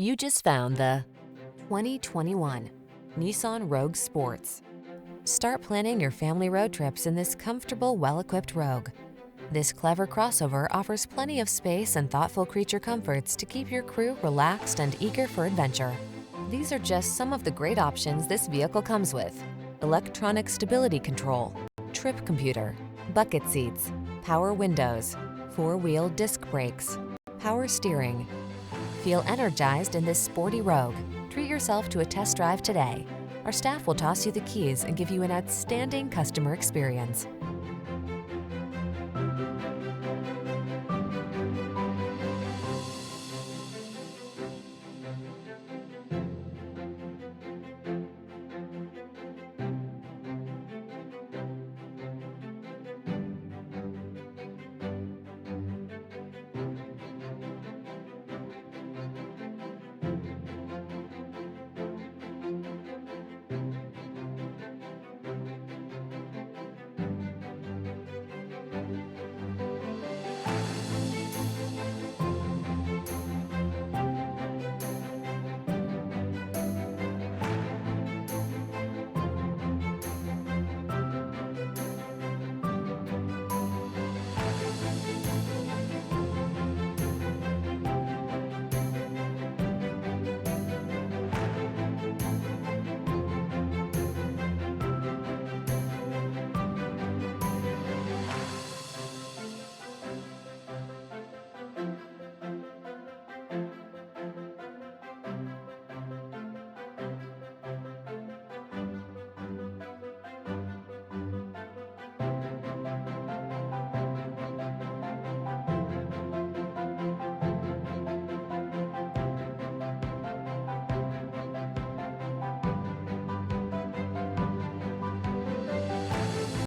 You just found the 2021 Nissan Rogue Sports. Start planning your family road trips in this comfortable, well-equipped Rogue. This clever crossover offers plenty of space and thoughtful creature comforts to keep your crew relaxed and eager for adventure. These are just some of the great options this vehicle comes with: electronic stability control, trip computer, bucket seats, power windows, four-wheel disc brakes, power steering. Feel energized in this sporty Rogue. Treat yourself to a test drive today. Our staff will toss you the keys and give you an outstanding customer experience.